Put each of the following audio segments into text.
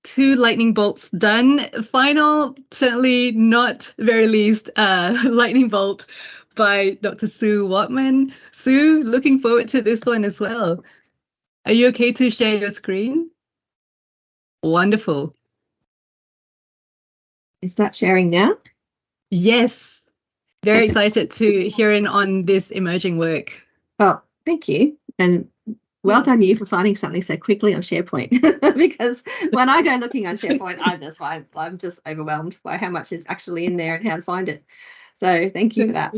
2 lightning bolts done. Final, certainly not very least, lightning bolt by Dr. Sue Whatman. Sue, looking forward to this one as well. Are you okay to share your screen? Wonderful. Is that sharing now? Yes. Very excited to hear in on this emerging work. Oh, thank you. And well done you for finding something so quickly on SharePoint, because when I go looking on SharePoint, I'm just overwhelmed by how much is actually in there and how to find it. So thank you for that.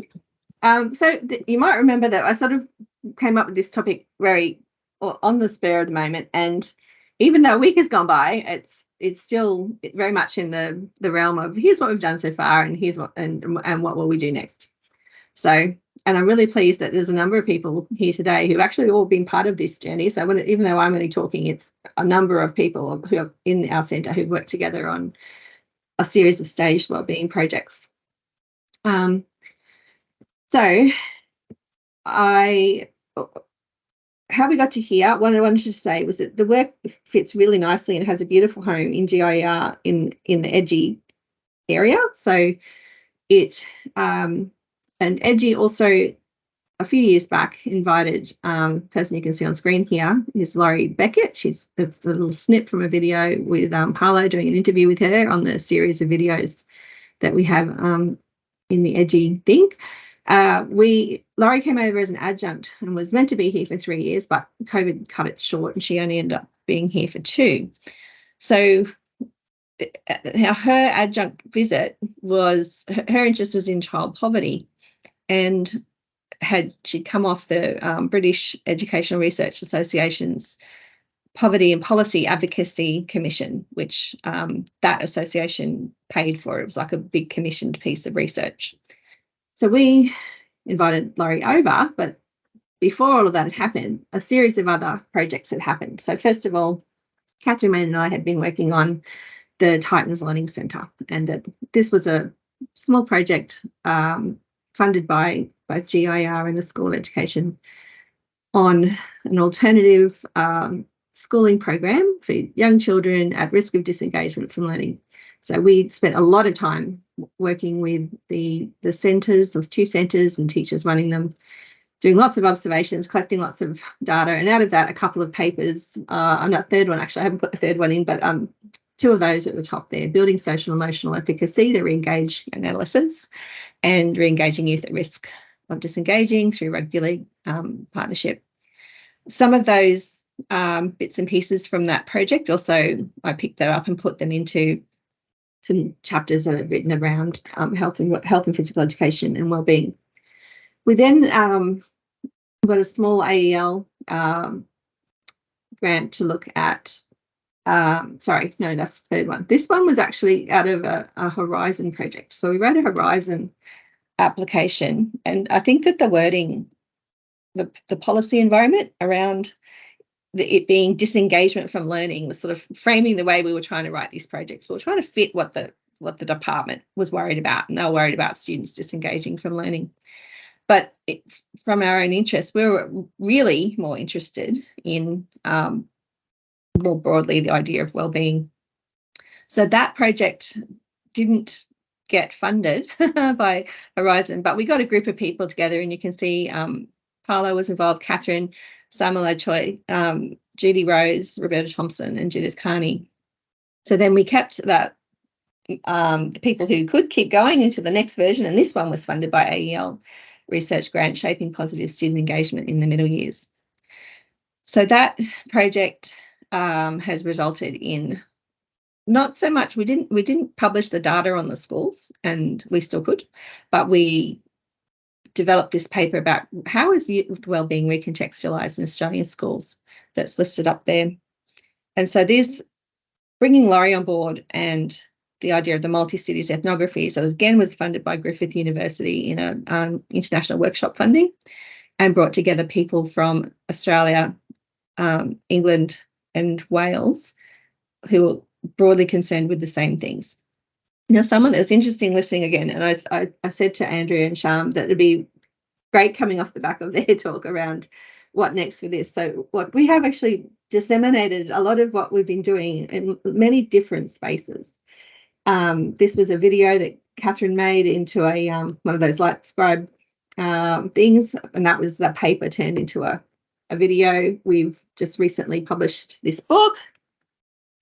You might remember that I sort of came up with this topic very on the spur of the moment, and even though a week has gone by, it's still very much in the realm of here's what we've done so far, and here's what and what will we do next. So, and I'm really pleased that there's a number of people here today who've actually all been part of this journey. So even though I'm only talking, it's a number of people who are in our centre who've worked together on a series of staged wellbeing projects. So how we got to here, what I wanted to say was that the work fits really nicely and has a beautiful home in GIR in the Edgy area. So it and Edgy also a few years back invited person you can see on screen here is Laurie Beckett. It's a little snip from a video with Paolo doing an interview with her on the series of videos that we have in the Edgy thing. Laurie came over as an adjunct and was meant to be here for 3 years, but COVID cut it short and she only ended up being here for 2. So her adjunct visit was, her interest was in child poverty, and she'd come off the British Educational Research Association's Poverty and Policy Advocacy Commission, which that association paid for. It was like a big commissioned piece of research. So we invited Laurie over, but before all of that had happened, a series of other projects had happened. So first of all, Catherine and I had been working on the Titans Learning Centre, and that this was a small project funded by both GIR and the School of Education on an alternative schooling program for young children at risk of disengagement from learning. So we spent a lot of time working with the centres, those 2 centres and teachers running them, doing lots of observations, collecting lots of data, and out of that, a couple of papers. And that third one, actually, I haven't put the third one in, but 2 of those at the top there: building social and emotional efficacy to re-engage young adolescents, and re-engaging youth at risk of disengaging through rugby league partnership. Some of those bits and pieces from that project, also I picked that up and put them into some chapters that I've written around health and physical education and wellbeing. We then got a small AEL grant to look at. Sorry, no, that's the third one. This one was actually out of a Horizon project. So we wrote a Horizon application, and I think that the wording, the policy environment around it being disengagement from learning was sort of framing the way we were trying to write these projects. We were trying to fit what the department was worried about, and they were worried about students disengaging from learning. But from our own interest, we were really more interested in more broadly the idea of wellbeing. So that project didn't get funded by Horizon, but we got a group of people together, and you can see Paolo was involved, Catherine, Samuel Choi, Judy Rose, Roberta Thompson, and Judith Carney. So then we kept that the people who could keep going into the next version, and this one was funded by AEL Research Grant, Shaping Positive Student Engagement in the Middle Years. So that project has resulted in not so much, we didn't publish the data on the schools, and we still could, but we developed this paper about how is youth wellbeing recontextualised in Australian schools, that's listed up there. And so this, bringing Laurie on board and the idea of the multi-cities ethnography, so again was funded by Griffith University in an international workshop funding, and brought together people from Australia, England and Wales who were broadly concerned with the same things. Now, someone that was interesting listening again, and I said to Andrea and Sham that it'd be great coming off the back of their talk around what next for this. So what we have actually disseminated a lot of what we've been doing in many different spaces. This was a video that Catherine made into a one of those light scribe things, and that was the paper turned into a video. We've just recently published this book,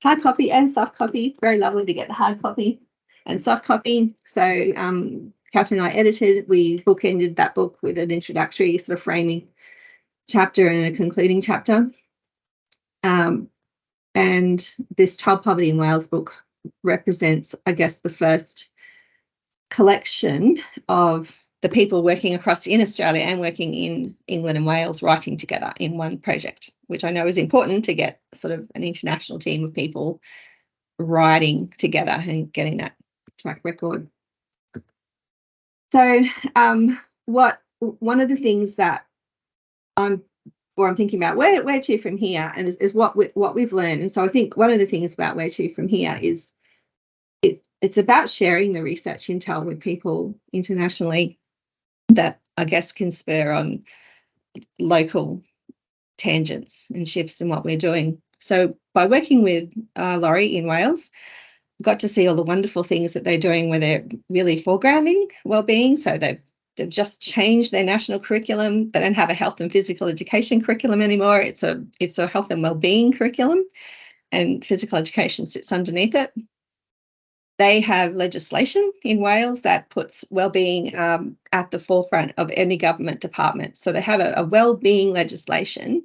hard copy and soft copy. Very lovely to get the hard copy and soft copy. So Catherine and I edited, we bookended that book with an introductory sort of framing chapter and a concluding chapter. And this Child Poverty in Wales book represents, I guess, the first collection of the people working across in Australia and working in England and Wales writing together in one project, which I know is important to get sort of an international team of people writing together and getting that track record. So one of the things that I'm thinking about where to from here, and is what we've learned. And so I think one of the things about where to from here is it's about sharing the research intel with people internationally that I guess can spur on local tangents and shifts in what we're doing. So by working with Laurie in Wales, got to see all the wonderful things that they're doing where they're really foregrounding wellbeing. So they've just changed their national curriculum. They don't have a health and physical education curriculum anymore. It's a health and wellbeing curriculum, and physical education sits underneath it. They have legislation in Wales that puts wellbeing at the forefront of any government department. So they have a wellbeing legislation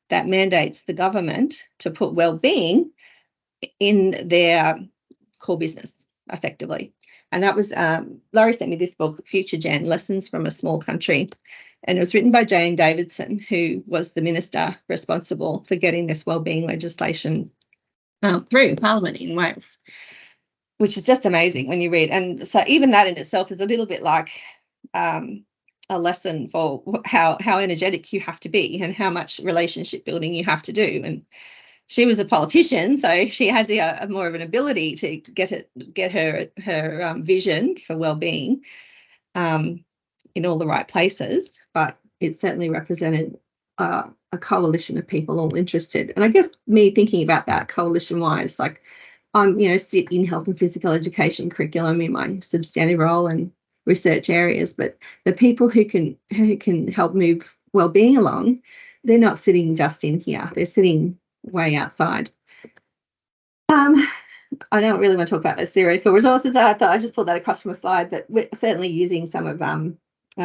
that mandates the government to put wellbeing in their core business effectively. And that was, Laurie sent me this book, Future Gen, Lessons from a Small Country. And it was written by Jane Davidson, who was the minister responsible for getting this wellbeing legislation through Parliament in Wales, which is just amazing when you read. And so even that in itself is a little bit like a lesson for how energetic you have to be and how much relationship building you have to do. And she was a politician, so she had more of an ability to get her vision for wellbeing in all the right places. But it certainly represented a coalition of people all interested. And I guess me thinking about that coalition-wise, like I'm, sit in health and physical education curriculum in my substantive role and research areas, but the people who can help move wellbeing along, they're not sitting just in here; they're sitting way outside. I don't really want to talk about those theoretical resources. I thought I just pulled that across from a slide, but we're certainly using some of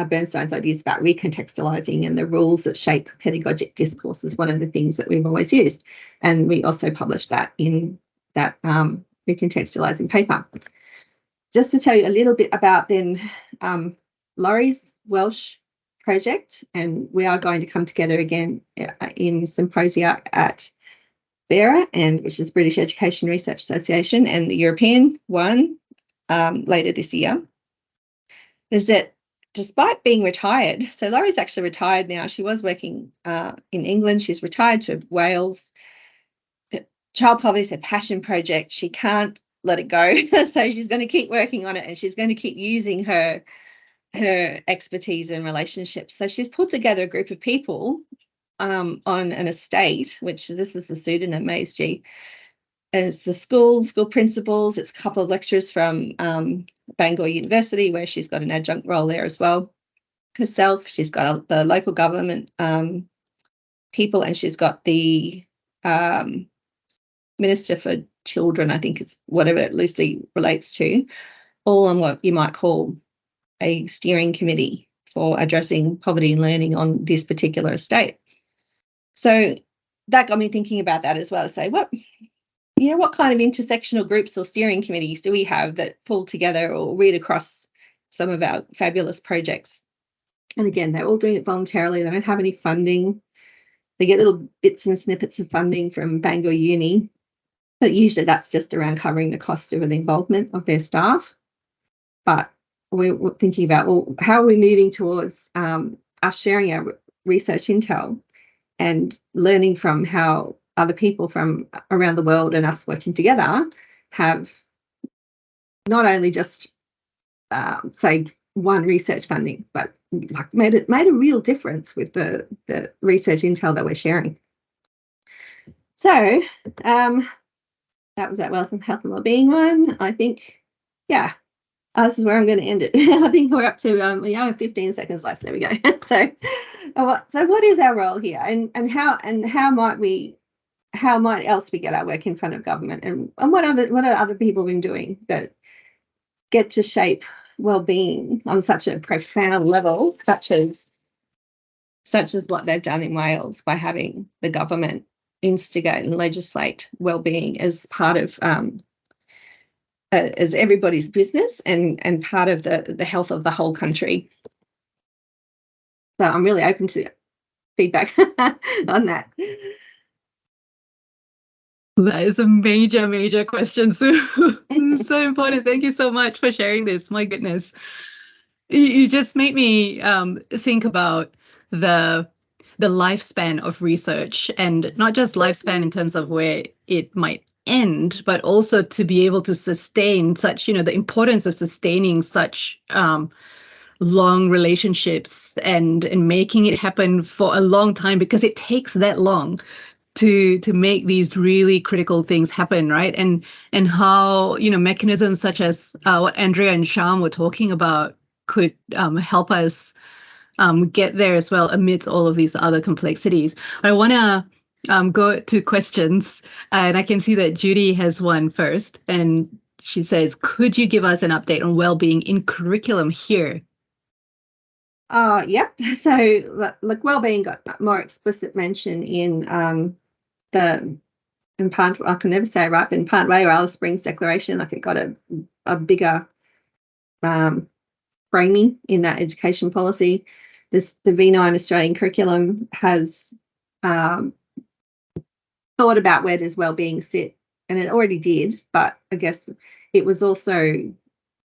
Bernstein's ideas about recontextualizing and the rules that shape pedagogic discourse is one of the things that we've always used. And we also published that in that recontextualizing paper. Just to tell you a little bit about then Laurie's Welsh project, and we are going to come together again in symposia at BERA, which is British Education Research Association, and the European one later this year, is that despite being retired, so Laurie's actually retired now. She was working in England. She's retired to Wales. Child poverty is her passion project. She can't let it go. So she's going to keep working on it, and she's going to keep using her expertise and relationships. So she's put together a group of people on an estate, which this is the pseudonym ASG, and it's the school principals. It's a couple of lecturers from Bangor University, where she's got an adjunct role there as well herself. She's got the local government people, and she's got the Minister for Children, I think it's whatever it loosely relates to, all on what you might call a steering committee for addressing poverty and learning on this particular estate. So that got me thinking about that as well, to say what kind of intersectional groups or steering committees do we have that pull together or read across some of our fabulous projects? And again, they're all doing it voluntarily. They don't have any funding. They get little bits and snippets of funding from Bangor Uni, but usually that's just around covering the cost of the involvement of their staff. But we're thinking about, well, how are we moving towards us sharing our research intel and learning from how other people from around the world and us working together have not only just, say, one research funding, but like made a real difference with the research intel that we're sharing. So that was that health and wellbeing one. I think, yeah, this is where I'm going to end it. I think we're up to we have 15 seconds left. There we go. So what is our role here, and how might else we get our work in front of government, and what are other people been doing that get to shape well-being on such a profound level, such as what they've done in Wales by having the government instigate and legislate well-being as part of as everybody's business and part of the health of the whole country. So I'm really open to feedback on that. That is a major question, Sue. This is so important. Thank you so much for sharing this. My goodness. You just made me think about the lifespan of research, and not just lifespan in terms of where it might end, but also to be able to sustain such, the importance of sustaining such long relationships and making it happen for a long time, because it takes that long to make these really critical things happen, right? And how, mechanisms such as what Andrea and Sham were talking about could help us get there as well amidst all of these other complexities. I want to go to questions, and I can see that Judy has one first, and she says, could you give us an update on well-being in curriculum here? Yep. So like well-being got more explicit mention in I can never say it right, but in Partway or Alice Springs Declaration, like it got a bigger framing in that education policy. The V9 Australian curriculum has thought about where does wellbeing sit, and it already did, but I guess it was also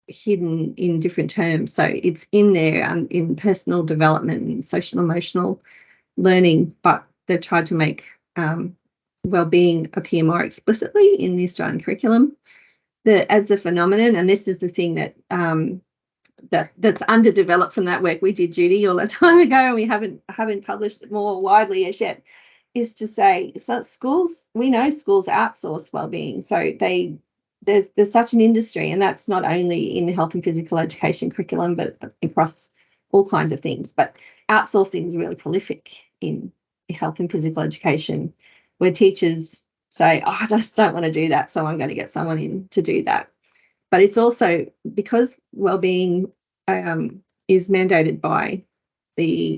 hidden in different terms. So it's in there in personal development and social emotional learning, but they've tried to make wellbeing appear more explicitly in the Australian curriculum as the phenomenon. And this is the thing that that's underdeveloped from that work we did, Judy, all that time ago, and we haven't published it more widely as yet, is to say, so we know schools outsource wellbeing. So there's such an industry, and that's not only in the health and physical education curriculum, but across all kinds of things. But outsourcing is really prolific in health and physical education, where teachers say, I just don't want to do that, so I'm going to get someone in to do that. But it's also because wellbeing is mandated by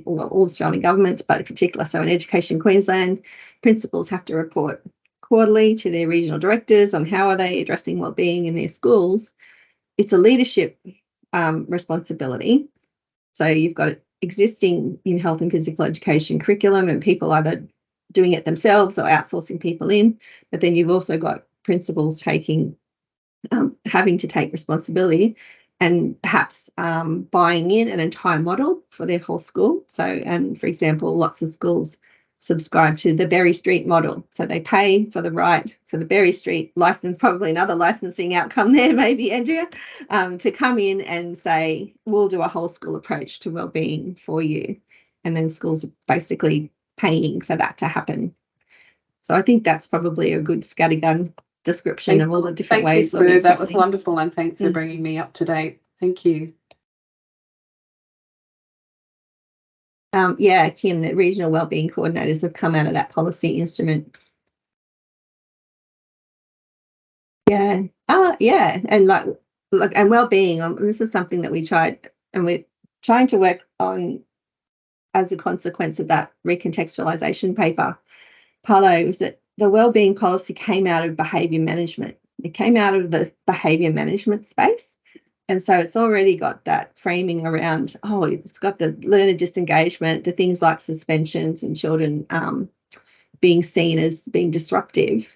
all Australian governments, but in particular, so in Education Queensland, principals have to report quarterly to their regional directors on how are they addressing wellbeing in their schools. It's a leadership responsibility. So you've got it existing in health and physical education curriculum, and people either doing it themselves or outsourcing people in. But then you've also got principals having to take responsibility and perhaps buying in an entire model for their whole school. So, and for example, lots of schools subscribe to the Berry Street model. So they pay for the right for the Berry Street license, probably another licensing outcome there, maybe, Andrea, to come in and say, we'll do a whole school approach to wellbeing for you. And then schools are basically paying for that to happen. So I think that's probably a good scattergun description of all the different ways. Thank you, Sue. That was wonderful, and thanks for bringing me up to date. Thank you. Yeah, Kim, the regional wellbeing coordinators have come out of that policy instrument. Yeah. Yeah, and and wellbeing. This is something that we tried, and we're trying to work on as a consequence of that recontextualisation paper. Paulo, was that the wellbeing policy came out of behaviour management. It came out of the behaviour management space. And so it's already got that framing around, it's got the learner disengagement, the things like suspensions and children being seen as being disruptive.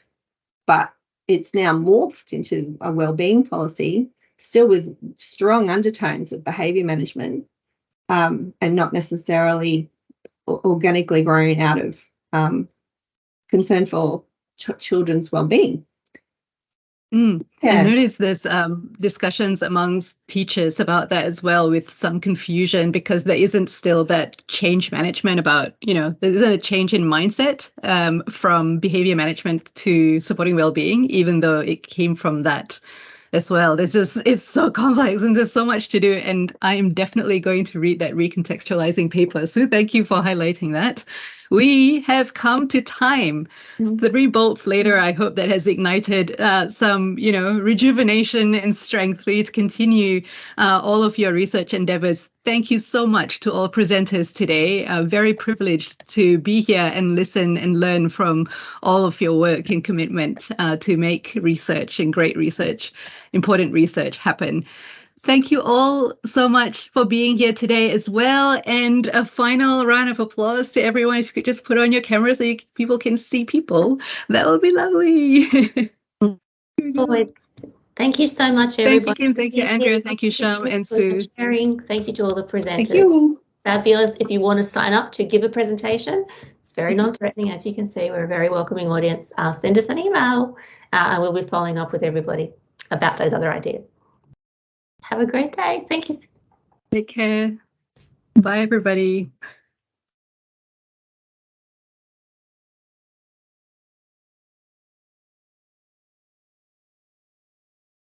But it's now morphed into a wellbeing policy, still with strong undertones of behaviour management, and not necessarily organically grown out of concern for children's well-being. I noticed there's discussions amongst teachers about that as well, with some confusion because there isn't still that change management about, there isn't a change in mindset from behavior management to supporting well-being, even though it came from that as well. It's so complex and there's so much to do. And I am definitely going to read that recontextualizing paper. So thank you for highlighting that. We have come to time. 3 bolts later, I hope that has ignited some, rejuvenation and strength for you to continue all of your research endeavors. Thank you so much to all presenters today. Very privileged to be here and listen and learn from all of your work and commitment to make research and great research, important research happen. Thank you all so much for being here today as well. And a final round of applause to everyone. If you could just put on your camera so people can see people, that would be lovely. Always. Thank you so much, everybody. Thank you, Kim. Thank you, Andrea. Thank you, Sham and Sue. Sharing. Thank you to all the presenters. Thank you. Fabulous. If you want to sign up to give a presentation, it's very non-threatening. As you can see, we're a very welcoming audience. Send us an email and we'll be following up with everybody about those other ideas. Have a great day. Thank you. Take care. Bye, everybody.